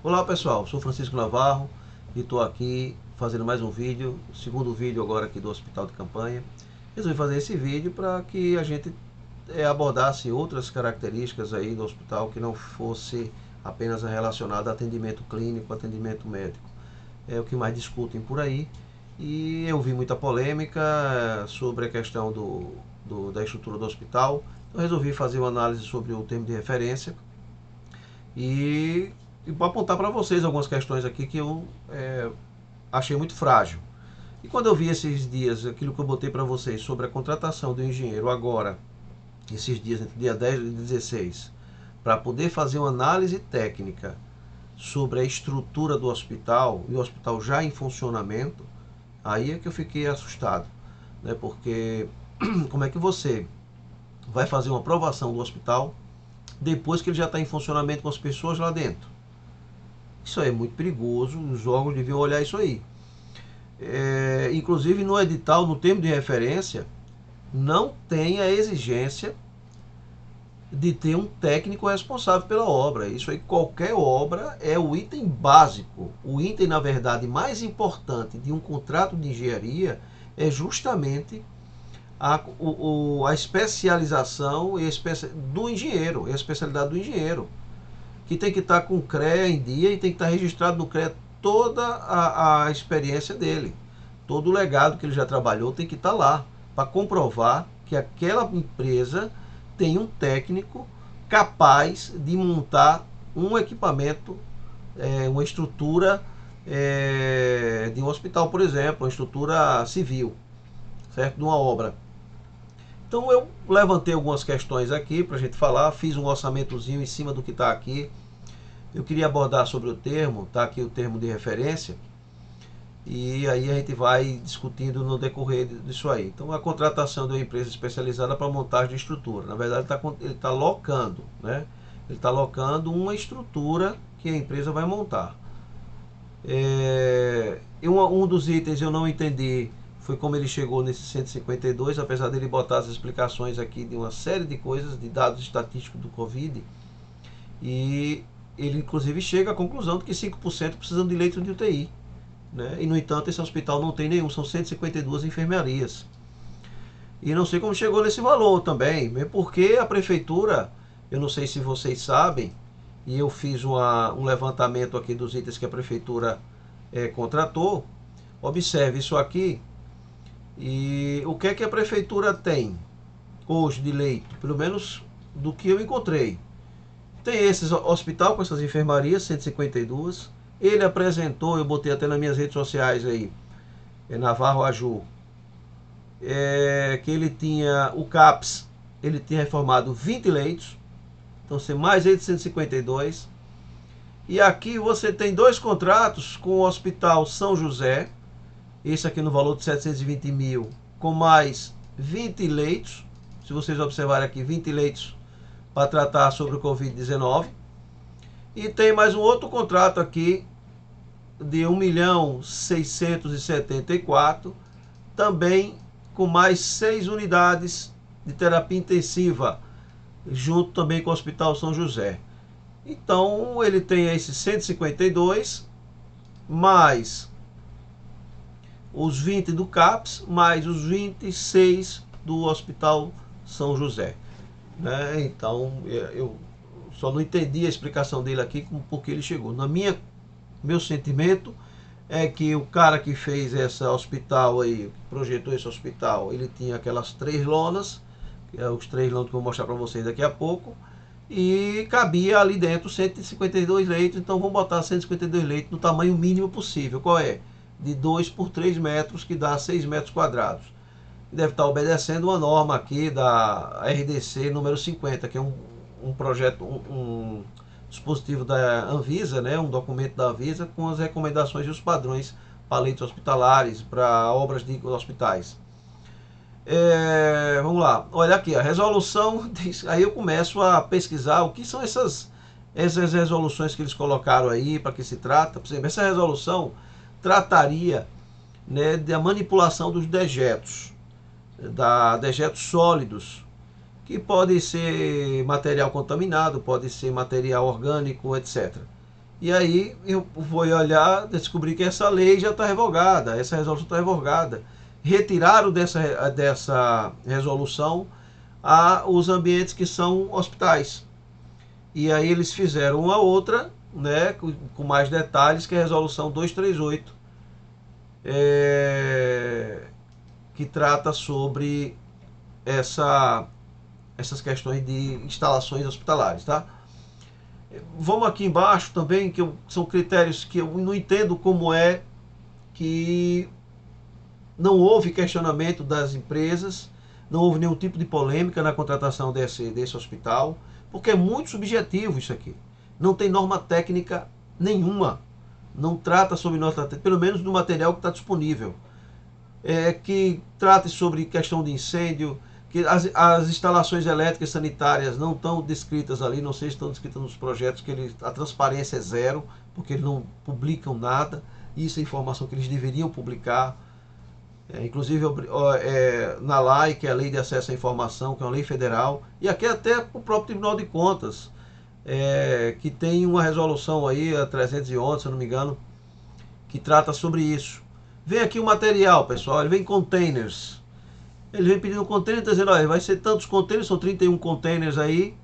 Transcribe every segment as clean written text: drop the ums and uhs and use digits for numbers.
Olá pessoal, sou Francisco Navarro e estou aqui fazendo mais um vídeo, segundo vídeo agora aqui do Hospital de Campanha. Resolvi fazer esse vídeo para que a gente abordasse outras características aí do hospital que não fosse apenas relacionada a atendimento clínico, atendimento médico. É o que mais discutem por aí e eu vi muita polêmica sobre a questão da estrutura do hospital. Então resolvi fazer uma análise sobre o termo de referência e, e vou apontar para vocês algumas questões aqui que eu achei muito frágil. E quando eu vi esses dias, aquilo que eu botei para vocês sobre a contratação do engenheiro agora, esses dias, entre dia 10 e 16, para poder fazer uma análise técnica sobre a estrutura do hospital, e o hospital já em funcionamento, aí é que eu fiquei assustado. Né? Porque como é que você vai fazer uma aprovação do hospital depois que ele já está em funcionamento com as pessoas lá dentro? Isso aí é muito perigoso, os órgãos deviam olhar isso aí. Inclusive no edital, no termo de referência, não tem a exigência de ter um técnico responsável pela obra. Isso aí, qualquer obra é o item básico. O item, na verdade, mais importante de um contrato de engenharia é justamente a especialização do engenheiro, a especialidade do engenheiro, que tem que estar com o CREA em dia e tem que estar registrado no CREA toda a experiência dele. Todo o legado que ele já trabalhou tem que estar lá para comprovar que aquela empresa tem um técnico capaz de montar um equipamento, uma estrutura de um hospital, por exemplo, uma estrutura civil, certo? De uma obra. Então eu levantei algumas questões aqui para a gente falar, fiz um orçamentozinho em cima do que está aqui. Eu queria abordar sobre o termo, está aqui o termo de referência, e aí a gente vai discutindo no decorrer disso aí. Então a contratação de uma empresa especializada para montagem de estrutura. Na verdade ele está locando, né? Ele está locando uma estrutura que a empresa vai montar. Um dos itens eu não entendi foi como ele chegou nesse 152, apesar dele botar as explicações aqui de uma série de coisas, de dados estatísticos do Covid, e ele inclusive chega à conclusão de que 5% precisam de leito de UTI. Né? E no entanto esse hospital não tem nenhum, são 152 enfermarias. E não sei como chegou nesse valor também, porque a prefeitura, eu não sei se vocês sabem, e eu fiz um levantamento aqui dos itens que a prefeitura contratou. Observe isso aqui. E o que é que a prefeitura tem hoje de leito? Pelo menos do que eu encontrei. Tem esse hospital com essas enfermarias, 152. Ele apresentou, eu botei até nas minhas redes sociais aí, Navarro Aju, que ele tinha, o CAPS, ele tinha reformado 20 leitos, então ser mais 852. E aqui você tem dois contratos com o Hospital São José, esse aqui no valor de 720 mil, com mais 20 leitos, se vocês observarem aqui, 20 leitos para tratar sobre o Covid-19. E tem mais um outro contrato aqui de 1.674.000, também com mais 6 unidades de terapia intensiva, junto também com o Hospital São José. Então ele tem esses 152, mais os 20 do CAPS, mais os 26 do Hospital São José. Né? Então eu só não entendi a explicação dele aqui, porque ele chegou. Meu sentimento é que o cara que fez esse hospital aí, projetou esse hospital, ele tinha aquelas 3 lonas, que é os 3 lonas que eu vou mostrar para vocês daqui a pouco, e cabia ali dentro 152 leitos, então vamos botar 152 leitos no tamanho mínimo possível. Qual é? De 2 por 3 metros, que dá 6 metros quadrados. Deve estar obedecendo uma norma aqui da RDC número 50, que é um projeto, um dispositivo da Anvisa, né, um documento da Anvisa com as recomendações e os padrões para leitos hospitalares, para obras de hospitais. Vamos lá, olha aqui, a resolução, aí eu começo a pesquisar o que são essas resoluções que eles colocaram aí, para que se trata. Por exemplo, essa resolução trataria, né, da manipulação dos dejetos, dejetos sólidos, que pode ser material contaminado, pode ser material orgânico, etc. E aí eu fui olhar, descobri que essa lei já está revogada, essa resolução está revogada. Retiraram dessa resolução os ambientes que são hospitais. E aí eles fizeram uma outra, né, com mais detalhes, que é a resolução 238, que trata sobre essas questões de instalações hospitalares, tá? Vamos aqui embaixo também, são critérios que eu não entendo como é que não houve questionamento das empresas, não houve nenhum tipo de polêmica na contratação desse hospital, porque é muito subjetivo isso aqui. Não tem norma técnica nenhuma. Não trata sobre norma técnica, pelo menos no material que está disponível. Que trate sobre questão de incêndio, que as instalações elétricas sanitárias não estão descritas ali, não sei se estão descritas nos projetos, que a transparência é zero, porque eles não publicam nada. Isso é informação que eles deveriam publicar. Inclusive na LAI, que é a Lei de Acesso à Informação, que é uma lei federal, e aqui até o próprio Tribunal de Contas, que tem uma resolução aí, a 311, se eu não me engano, que trata sobre isso. Vem aqui o material, pessoal, ele vem em containers. Ele vem pedindo container, dizendo, olha, vai ser tantos containers, são 31 containers aí,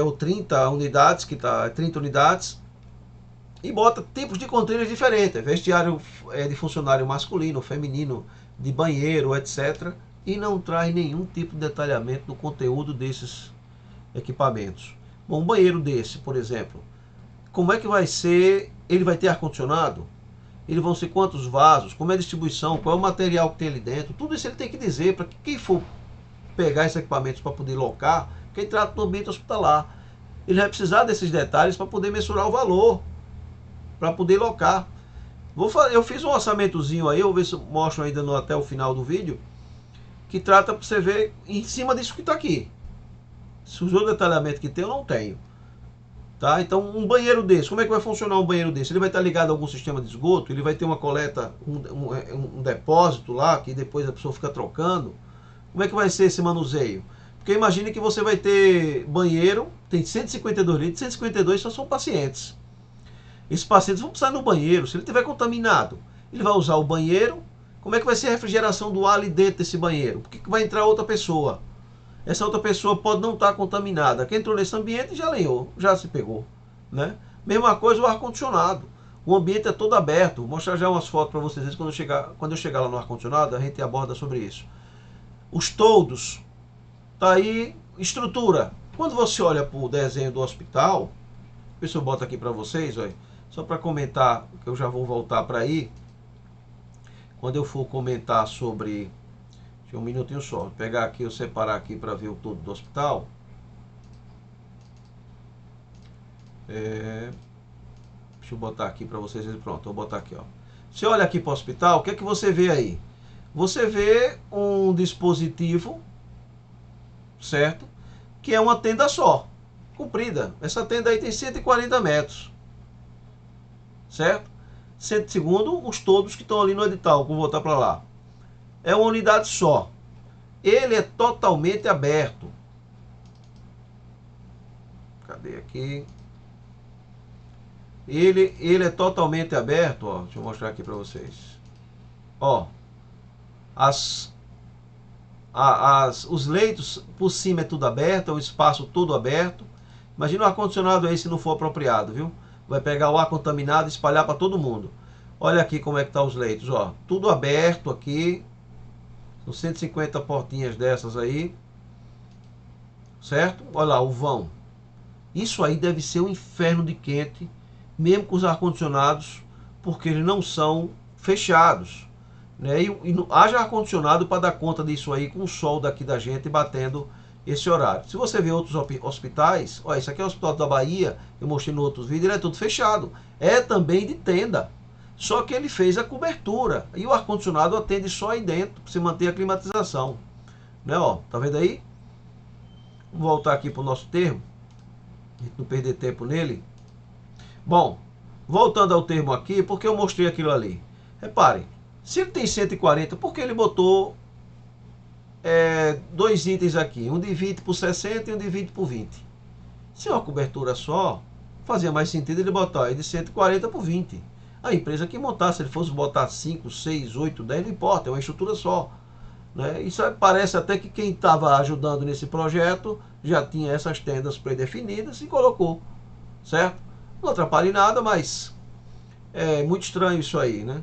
ou 30 unidades, que tá 30 unidades, e bota tipos de containers diferentes, vestiário de funcionário masculino, feminino, de banheiro, etc. E não traz nenhum tipo de detalhamento do conteúdo desses equipamentos. Bom, um banheiro desse, por exemplo, como é que vai ser? Ele vai ter ar-condicionado? Ele vão ser quantos vasos? Como é a distribuição? Qual é o material que tem ali dentro? Tudo isso ele tem que dizer para que quem for pegar esses equipamentos para poder locar, quem trata do ambiente hospitalar. Ele vai precisar desses detalhes para poder mensurar o valor, para poder locar. Eu fiz um orçamentozinho aí, eu vou ver se eu mostro ainda até o final do vídeo, que trata para você ver em cima disso que está aqui. Se usou o detalhamento que tem, eu não tenho. Tá? Então, um banheiro desse, como é que vai funcionar um banheiro desse? Ele vai estar ligado a algum sistema de esgoto? Ele vai ter uma coleta, um depósito lá, que depois a pessoa fica trocando? Como é que vai ser esse manuseio? Porque imagine que você vai ter banheiro, tem 152 litros, 152 só são pacientes. Esses pacientes vão precisar ir no banheiro. Se ele estiver contaminado, ele vai usar o banheiro. Como é que vai ser a refrigeração do ar ali dentro desse banheiro? Por que vai entrar outra pessoa? Essa outra pessoa pode não estar contaminada. Quem entrou nesse ambiente já lenhou, já se pegou. Né? Mesma coisa o ar-condicionado. O ambiente é todo aberto. Vou mostrar já umas fotos para vocês quando eu chegar lá no ar-condicionado, a gente aborda sobre isso. Os toldos. Tá aí, estrutura. Quando você olha para o desenho do hospital, ver se eu boto aqui para vocês, olha. Só para comentar, que eu já vou voltar para aí. Quando eu for comentar sobre... Deixa um minutinho só. Vou pegar aqui, eu separar aqui para ver o todo do hospital. Deixa eu botar aqui para vocês. Pronto, eu vou botar aqui, ó. Você olha aqui para o hospital, o que é que você vê aí? Você vê um dispositivo, certo? Que é uma tenda só, comprida. Essa tenda aí tem 140 metros. Certo? Segundo os todos que estão ali no edital, vou voltar para lá. É uma unidade só. Ele é totalmente aberto. Cadê aqui? Ele é totalmente aberto, ó. Deixa eu mostrar aqui para vocês. Ó, os leitos por cima é tudo aberto, é o espaço todo aberto. Imagina o ar-condicionado aí se não for apropriado, viu? Vai pegar o ar contaminado e espalhar para todo mundo. Olha aqui como é que tá os leitos, ó. Tudo aberto aqui. São 150 portinhas dessas aí. Certo? Olha lá, o vão. Isso aí deve ser um inferno de quente, mesmo com os ar-condicionados, porque eles não são fechados. Né? E haja ar-condicionado para dar conta disso aí com o sol daqui da gente batendo esse horário. Se você vê outros hospitais, ó, esse aqui é o Hospital da Bahia, eu mostrei no outros vídeos, ele é todo fechado. É também de tenda. Só que ele fez a cobertura. E o ar-condicionado atende só aí dentro, para você manter a climatização. Né, ó, tá vendo aí? Vamos voltar aqui para o nosso termo. A gente não perder tempo nele. Bom, voltando ao termo aqui, porque eu mostrei aquilo ali. Reparem, se ele tem 140, por que ele botou dois itens aqui? Um de 20 por 60 e um de 20 por 20. Se é uma cobertura só, fazia mais sentido ele botar aí de 140 por 20. A empresa que montar, se ele fosse botar 5, 6, 8, 10, não importa, é uma estrutura só. Né? Isso parece até que quem estava ajudando nesse projeto já tinha essas tendas predefinidas e colocou, certo? Não atrapalha em nada, mas é muito estranho isso aí, né?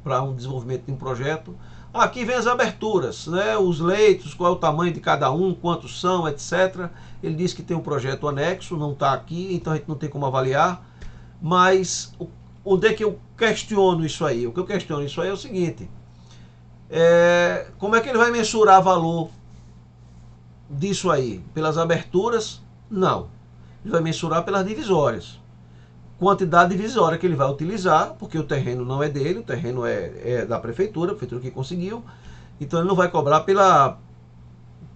Para um desenvolvimento de um projeto. Aqui vem as aberturas, né? Os leitos, qual é o tamanho de cada um, quantos são, etc. Ele diz que tem um projeto anexo, não está aqui, então a gente não tem como avaliar. Mas onde é que eu questiono isso aí? O que eu questiono isso aí é o seguinte: como é que ele vai mensurar valor disso aí? Pelas aberturas? Não. Ele vai mensurar pelas divisórias. Quantidade divisória que ele vai utilizar, porque o terreno não é dele, o terreno é da prefeitura, a prefeitura que conseguiu. Então ele não vai cobrar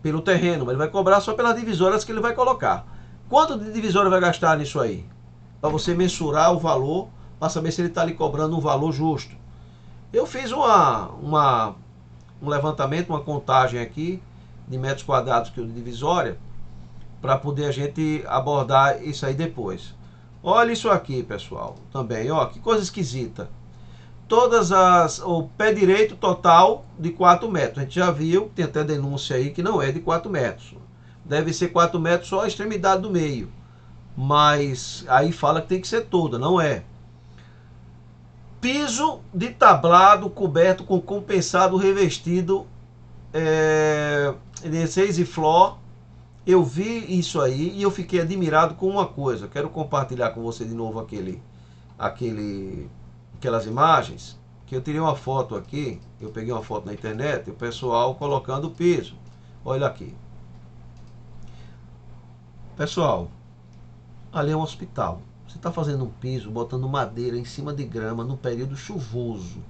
pelo terreno, mas ele vai cobrar só pelas divisórias que ele vai colocar. Quanto de divisória vai gastar nisso aí? Para você mensurar o valor, para saber se ele está lhe cobrando um valor justo. Eu fiz um levantamento, uma contagem aqui de metros quadrados que eu de divisória, para poder a gente abordar isso aí depois. Olha isso aqui, pessoal, também, ó, que coisa esquisita. O pé direito total de 4 metros. A gente já viu, tem até denúncia aí que não é de 4 metros. Deve ser 4 metros só a extremidade do meio. Mas aí fala que tem que ser toda, não é. Piso de tablado coberto com compensado revestido de 6 e flor. Eu vi isso aí e eu fiquei admirado com uma coisa. Quero compartilhar com você de novo aquelas imagens. Que eu tirei uma foto aqui. Eu peguei uma foto na internet e o pessoal colocando o piso. Olha aqui. Pessoal, ali é um hospital. Você está fazendo um piso, botando madeira em cima de grama no período chuvoso.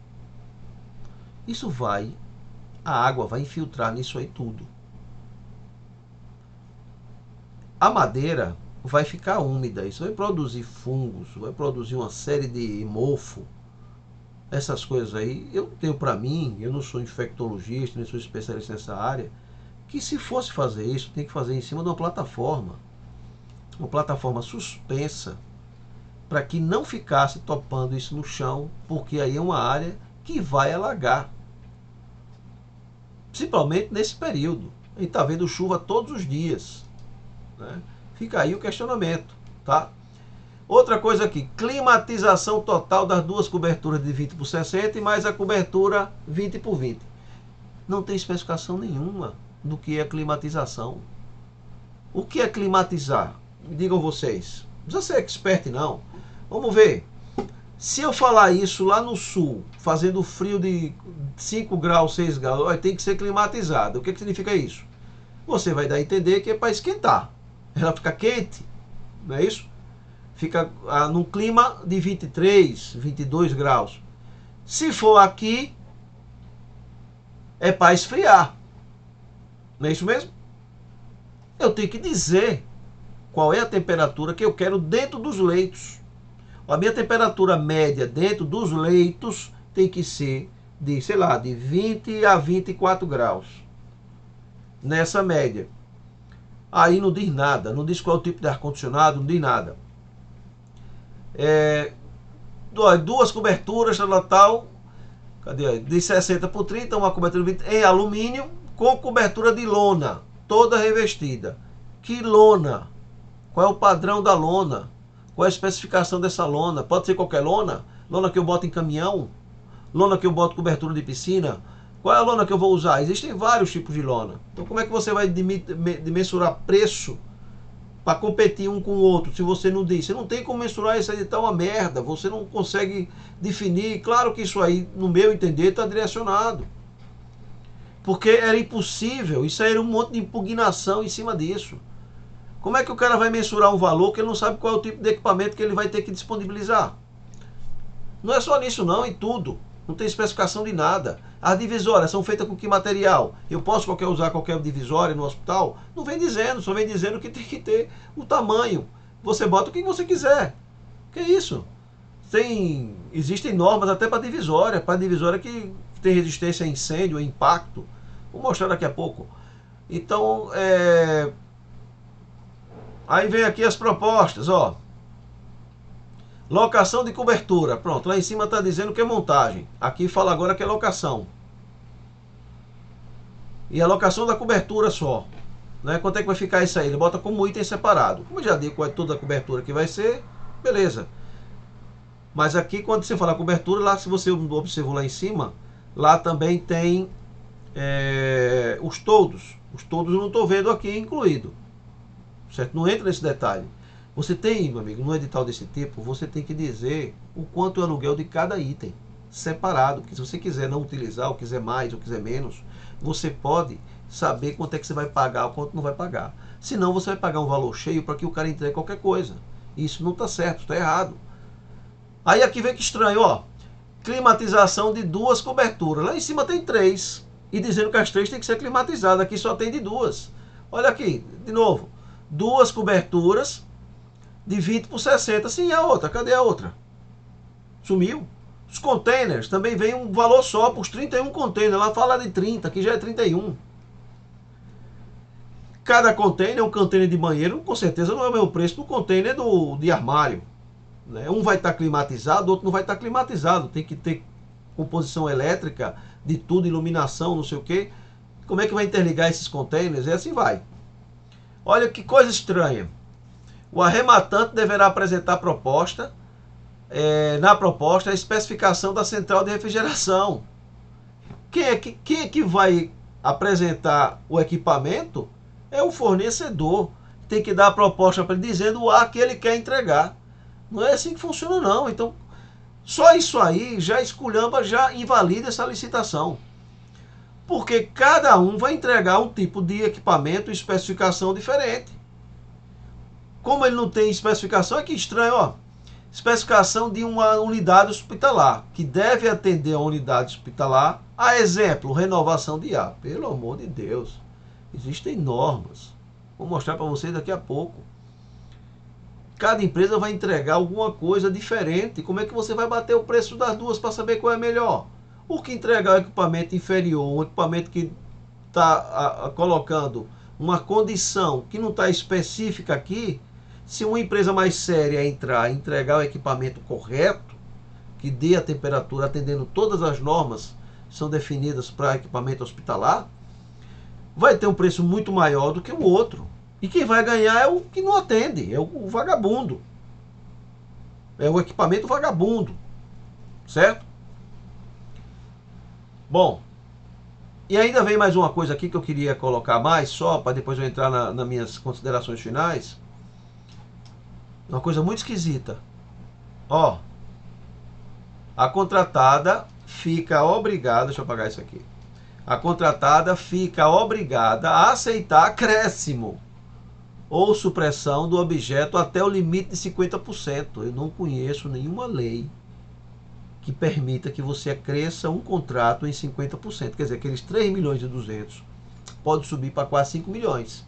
Isso a água vai infiltrar nisso aí tudo. A madeira vai ficar úmida, isso vai produzir fungos, vai produzir uma série de mofo. Essas coisas aí, eu tenho para mim, eu não sou infectologista, nem sou especialista nessa área, que se fosse fazer isso, tem que fazer em cima de uma plataforma suspensa, para que não ficasse topando isso no chão, porque aí é uma área que vai alagar. Principalmente nesse período. A gente está vendo chuva todos os dias. Né? Fica aí o questionamento, tá? Outra coisa aqui, climatização total das duas coberturas de 20 por 60 e mais a cobertura 20 por 20. Não tem especificação nenhuma do que é climatização. O que é climatizar? Me digam vocês. Não precisa ser expert não. Vamos ver. Se eu falar isso lá no sul, fazendo frio de 5 graus, 6 graus, tem que ser climatizado. O que significa isso? Você vai dar a entender que é para esquentar. Ela fica quente, não é isso? Fica num clima de 23, 22 graus. Se for aqui, é para esfriar. Não é isso mesmo? Eu tenho que dizer qual é a temperatura que eu quero dentro dos leitos. A minha temperatura média dentro dos leitos tem que ser de, sei lá, de 20 a 24 graus. Nessa média. Aí não diz nada, não diz qual é o tipo de ar-condicionado, não diz nada. Duas coberturas, tal, cadê? De 60 por 30, uma cobertura de 20 em alumínio, com cobertura de lona, toda revestida. Que lona? Qual é o padrão da lona? Qual é a especificação dessa lona? Pode ser qualquer lona? Lona que eu boto em caminhão? Lona que eu boto cobertura de piscina? Qual é a lona que eu vou usar? Existem vários tipos de lona. Então como é que você vai mensurar preço para competir um com o outro se você não diz? Você não tem como mensurar, isso aí tá uma merda. Você não consegue definir. Claro que isso aí, no meu entender, está direcionado. Porque era impossível. Isso aí era um monte de impugnação em cima disso. Como é que o cara vai mensurar um valor que ele não sabe qual é o tipo de equipamento que ele vai ter que disponibilizar? Não é só nisso não, em tudo. Não tem especificação de nada. As divisórias são feitas com que material? Eu posso usar qualquer divisória no hospital? Não vem dizendo, só vem dizendo que tem que ter o tamanho. Você bota o que você quiser. Que isso? Existem normas até para divisória que tem resistência a incêndio, a impacto. Vou mostrar daqui a pouco. Então, aí vem aqui as propostas, ó. Locação de cobertura. Pronto, lá em cima está dizendo que é montagem. Aqui fala agora que é locação. E a locação da cobertura só. Né? Quanto é que vai ficar isso aí? Ele bota como item separado. Como eu já digo qual é toda a cobertura que vai ser, beleza. Mas aqui quando você fala cobertura, lá se você observar lá em cima, lá também tem os todos. Os todos eu não estou vendo aqui incluído. Certo? Não entra nesse detalhe. Você tem, meu amigo, num edital desse tipo, você tem que dizer o quanto é o aluguel de cada item, separado. Porque se você quiser não utilizar, ou quiser mais, ou quiser menos, você pode saber quanto é que você vai pagar ou quanto não vai pagar. Senão você vai pagar um valor cheio para que o cara entregue qualquer coisa. Isso não está certo, está errado. Aí aqui vem que estranho, ó. Climatização de 2 coberturas. Lá em cima tem 3. E dizendo que as 3 tem que ser climatizadas. Aqui só tem de 2. Olha aqui, de novo. 2 coberturas de 20 por 60. Sim, a outra. Cadê a outra? Sumiu. Os containers também vem um valor só para os 31 containers. Lá fala de 30, aqui já é 31. Cada container, um container de banheiro, com certeza não é o mesmo preço do container de armário. Né? Um vai estar climatizado, o outro não vai estar climatizado. Tem que ter composição elétrica de tudo, iluminação, não sei o que. Como é que vai interligar esses containers? E assim vai. Olha que coisa estranha. O arrematante deverá apresentar na proposta a especificação da central de refrigeração. Quem é que vai apresentar o equipamento? É o fornecedor. Tem que dar a proposta para ele dizendo o ar que ele quer entregar. Não é assim que funciona não. Então, só isso aí já esculhamba, já invalida essa licitação. Porque cada um vai entregar um tipo de equipamento e especificação diferente. Como ele não tem especificação, é que estranho, ó. Especificação de uma unidade hospitalar, que deve atender a unidade hospitalar. A exemplo, renovação de ar. Pelo amor de Deus. Existem normas. Vou mostrar para vocês daqui a pouco. Cada empresa vai entregar alguma coisa diferente. Como é que você vai bater o preço das duas para saber qual é melhor? O que entregar o equipamento inferior, um equipamento que está colocando uma condição que não está específica aqui, se uma empresa mais séria entrar e entregar o equipamento correto, que dê a temperatura atendendo todas as normas que são definidas para equipamento hospitalar, vai ter um preço muito maior do que o outro. E quem vai ganhar é o que não atende, é o vagabundo. É o equipamento vagabundo. Certo? Bom, e ainda vem mais uma coisa aqui que eu queria colocar mais, só para depois eu entrar nas minhas considerações finais. Uma coisa muito esquisita. Ó, a contratada fica obrigada, deixa eu apagar isso aqui. A contratada fica obrigada a aceitar acréscimo ou supressão do objeto até o limite de 50%. Eu não conheço nenhuma lei que permita que você acresça um contrato em 50%. Quer dizer, aqueles 3 milhões e 200 pode subir para quase 5 milhões.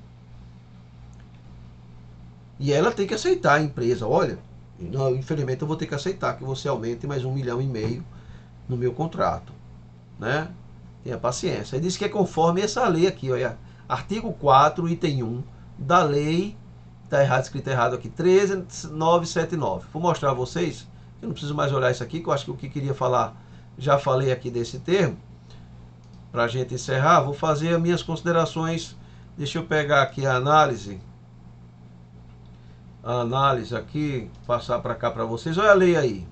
E ela tem que aceitar, a empresa. Olha, não, infelizmente eu vou ter que aceitar que você aumente mais 1,5 milhão no meu contrato. Né? Tenha paciência. Ele diz que é conforme essa lei aqui, olha. Artigo 4, item 1 da lei, está errado, escrito errado aqui, 13979. Vou mostrar a vocês, eu não preciso mais olhar isso aqui, que eu acho que o que queria falar, já falei aqui desse termo. Para a gente encerrar, vou fazer as minhas considerações. Deixa eu pegar aqui a análise. A análise aqui, passar para cá para vocês. Olha a lei aí.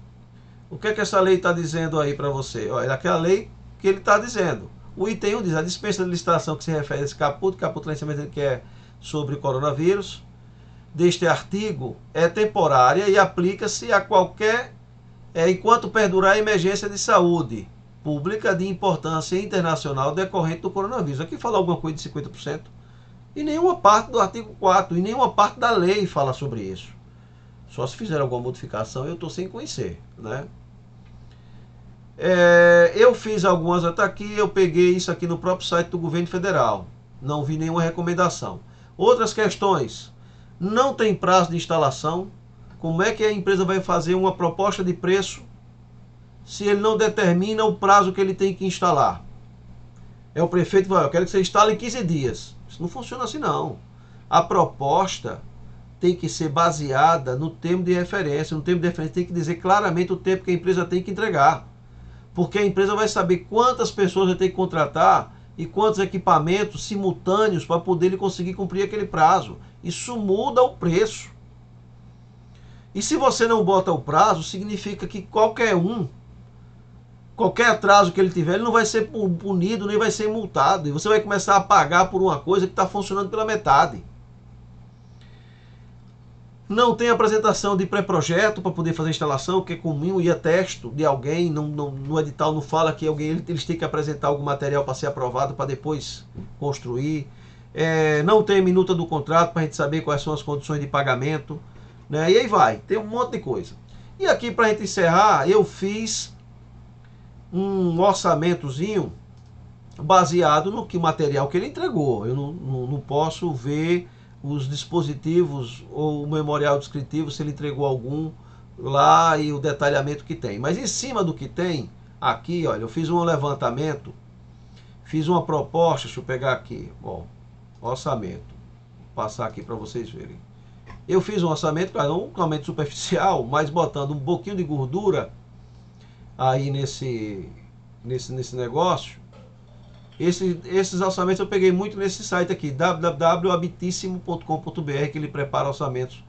O que é que essa lei está dizendo aí para você? Olha, aquela lei que ele está dizendo. O item 1 diz, a dispensa de licitação que se refere a esse caput lá em cima dele que é sobre o coronavírus, deste artigo é temporária e aplica-se a qualquer, enquanto perdurar a emergência de saúde pública de importância internacional decorrente do coronavírus. Aqui fala alguma coisa de 50%. E nenhuma parte do artigo 4, e nenhuma parte da lei fala sobre isso. Só se fizer alguma modificação, eu estou sem conhecer, né? Eu fiz algumas até aqui, eu peguei isso aqui no próprio site do governo federal. Não vi nenhuma recomendação. Outras questões. Não tem prazo de instalação. Como é que a empresa vai fazer uma proposta de preço se ele não determina o prazo que ele tem que instalar? É o prefeito que vai, eu quero que você instale em 15 dias. Isso não funciona assim não. A proposta tem que ser baseada no termo de referência. No termo de referência tem que dizer claramente o tempo que a empresa tem que entregar. Porque a empresa vai saber quantas pessoas vai ter que contratar e quantos equipamentos simultâneos para poder ele conseguir cumprir aquele prazo. Isso muda o preço. E se você não bota o prazo, significa que qualquer atraso que ele tiver, ele não vai ser punido, nem vai ser multado. E você vai começar a pagar por uma coisa que está funcionando pela metade. Não tem apresentação de pré-projeto para poder fazer a instalação, que é comum e atesto de alguém. No edital não fala que eles têm que apresentar algum material para ser aprovado para depois construir. Não tem minuta do contrato para a gente saber quais são as condições de pagamento. Né? E aí vai, tem um monte de coisa. E aqui, para a gente encerrar, eu fiz um orçamentozinho baseado no que o material que ele entregou. Eu não posso ver os dispositivos ou o memorial descritivo, se ele entregou algum lá e o detalhamento que tem. Mas em cima do que tem, aqui, olha, eu fiz um levantamento, fiz uma proposta, deixa eu pegar aqui, bom, orçamento, vou passar aqui para vocês verem. Eu fiz um orçamento, claro, um orçamento superficial, mas botando um pouquinho de gordura aí nesse negócio. Esses orçamentos eu peguei muito nesse site aqui, www.habitissimo.com.br, que ele prepara orçamentos.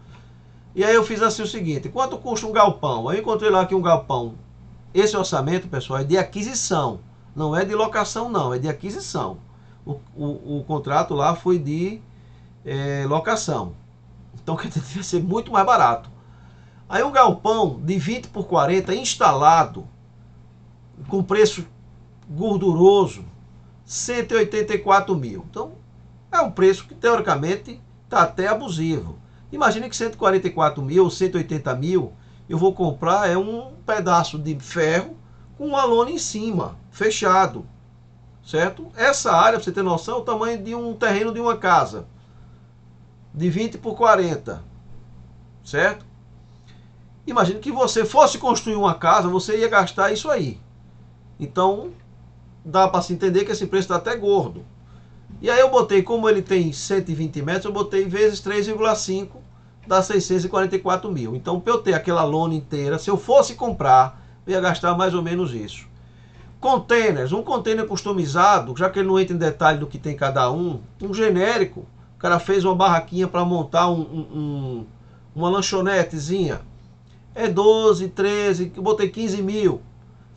E aí eu fiz assim o seguinte: quanto custa um galpão? Aí eu encontrei lá que um galpão, esse orçamento, pessoal, é de aquisição, não é de locação não, é de aquisição. O contrato lá foi de locação, então quer dizer, vai ser muito mais barato. Aí um galpão de 20 por 40 instalado, com preço gorduroso, 184 mil. Então, é um preço que, teoricamente, está até abusivo. Imagine que 144 mil ou 180 mil, eu vou comprar um pedaço de ferro com uma lona em cima, fechado. Certo? Essa área, para você ter noção, é o tamanho de um terreno de uma casa. De 20 por 40. Certo? Imagine que você fosse construir uma casa, você ia gastar isso aí. Então, dá para se entender que esse preço está até gordo. E aí eu botei, como ele tem 120 metros, eu botei vezes 3,5, dá 644 mil. Então, para eu ter aquela lona inteira, se eu fosse comprar, eu ia gastar mais ou menos isso. Containers, um container customizado, já que ele não entra em detalhe do que tem cada um genérico. O cara fez uma barraquinha para montar uma lanchonetezinha. É 12, 13, eu botei 15 mil,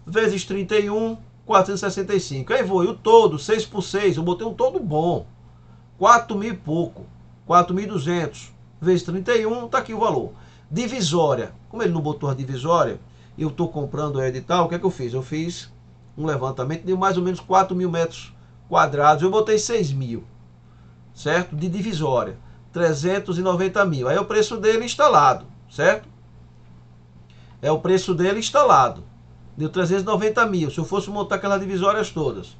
vezes 31, 465. Aí vou, e o todo, 6 por 6, eu botei um todo bom. 4 mil e pouco. 4.200 vezes 31, tá aqui o valor. Divisória. Como ele não botou a divisória, eu estou comprando o edital, o que é que eu fiz? Eu fiz um levantamento de mais ou menos 4 mil metros quadrados. Eu botei 6 mil. Certo? De divisória. 390 mil. Aí é o preço dele instalado. Certo? É o preço dele instalado. Deu 390 mil, se eu fosse montar aquelas divisórias todas.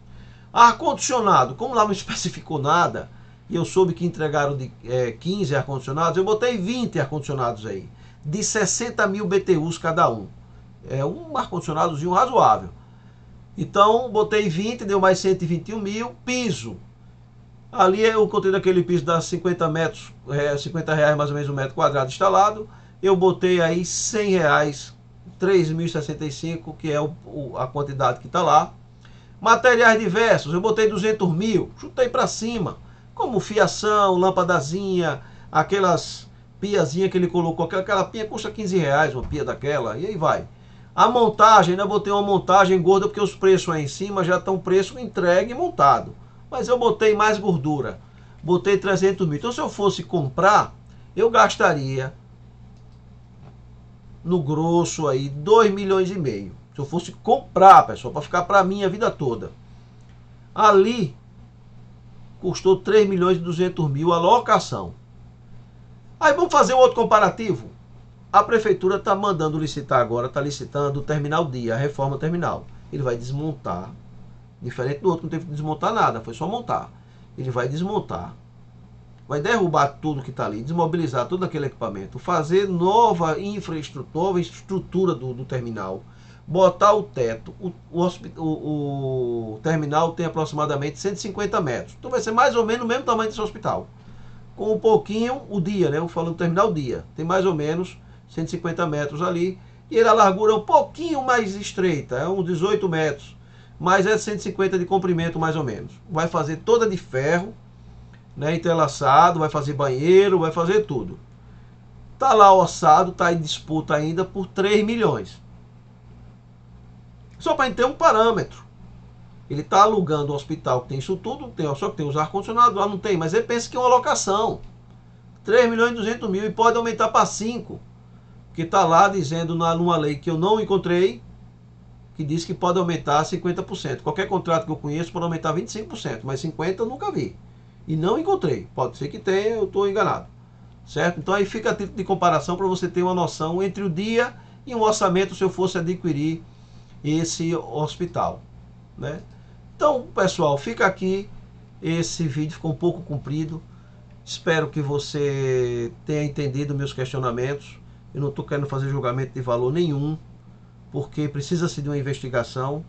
Ar-condicionado, como lá não especificou nada, e eu soube que entregaram de 15 ar-condicionados, eu botei 20 ar-condicionados aí, de 60 mil BTUs cada um. É um ar-condicionadozinho razoável. Então, botei 20, deu mais 121 mil. Piso. Ali eu contei daquele piso das 50 metros, 50 reais mais ou menos um metro quadrado instalado. Eu botei aí 100 reais, 3.065, que é a quantidade que está lá. Materiais diversos, eu botei 200 mil, chutei para cima, como fiação, lâmpadazinha, aquelas piazinha que ele colocou, aquela pia custa 15 reais, uma pia daquela, e aí vai. A montagem, ainda botei uma montagem gorda, porque os preços aí em cima já estão preço entregue e montado. Mas eu botei mais gordura, botei 300 mil. Então se eu fosse comprar, eu gastaria no grosso aí 2 milhões e meio. Se eu fosse comprar, pessoal, para ficar para mim a vida toda. Ali custou 3 milhões e 200 mil a locação. Aí vamos fazer um outro comparativo. A prefeitura está mandando licitar agora, está licitando o terminal dia, a reforma terminal. Ele vai desmontar, diferente do outro, não teve que desmontar nada, foi só montar. Ele vai desmontar, vai derrubar tudo que está ali, desmobilizar todo aquele equipamento, fazer nova infraestrutura, nova estrutura do terminal, botar o teto. O terminal tem aproximadamente 150 metros. Então vai ser mais ou menos o mesmo tamanho desse hospital. com um pouquinho o dia, né? Eu falo terminar o dia. Tem mais ou menos 150 metros ali. E a largura é um pouquinho mais estreita, é uns 18 metros. Mas é 150 de comprimento mais ou menos. Vai fazer toda de ferro, né? Entrelaçado, vai fazer banheiro, vai fazer tudo. Tá lá orçado, tá em disputa ainda por 3 milhões. Só para gente ter um parâmetro. Ele está alugando um hospital que tem isso tudo, só que tem os ar-condicionados, lá não tem, mas ele pensa que é uma locação. 3 milhões e 200 mil e pode aumentar para 5. Que está lá dizendo numa lei que eu não encontrei, que diz que pode aumentar 50%. Qualquer contrato que eu conheço pode aumentar 25%, mas 50% eu nunca vi. E não encontrei. Pode ser que tenha, eu estou enganado. Certo? Então aí fica a título de comparação para você ter uma noção entre o dia e um orçamento se eu fosse adquirir esse hospital. Né? Então, pessoal, fica aqui. Esse vídeo ficou um pouco comprido. Espero que você tenha entendido meus questionamentos. Eu não estou querendo fazer julgamento de valor nenhum, porque precisa-se de uma investigação.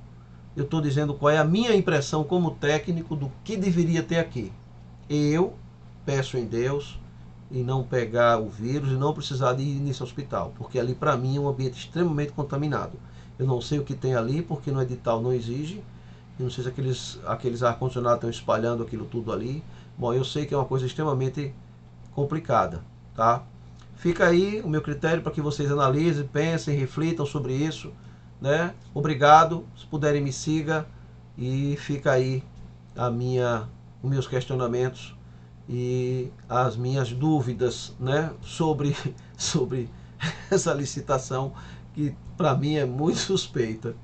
Eu estou dizendo qual é a minha impressão como técnico do que deveria ter aqui. Eu peço em Deus e não pegar o vírus e não precisar de ir nesse hospital, porque ali para mim é um ambiente extremamente contaminado. Eu não sei o que tem ali, porque no edital não exige. Eu não sei se aqueles ar-condicionados estão espalhando aquilo tudo ali. Bom, eu sei que é uma coisa extremamente complicada, tá? Fica aí o meu critério para que vocês analisem, pensem, reflitam sobre isso, né? Obrigado, se puderem me siga e fica aí os meus questionamentos e as minhas dúvidas, né? sobre essa licitação que para mim é muito suspeita.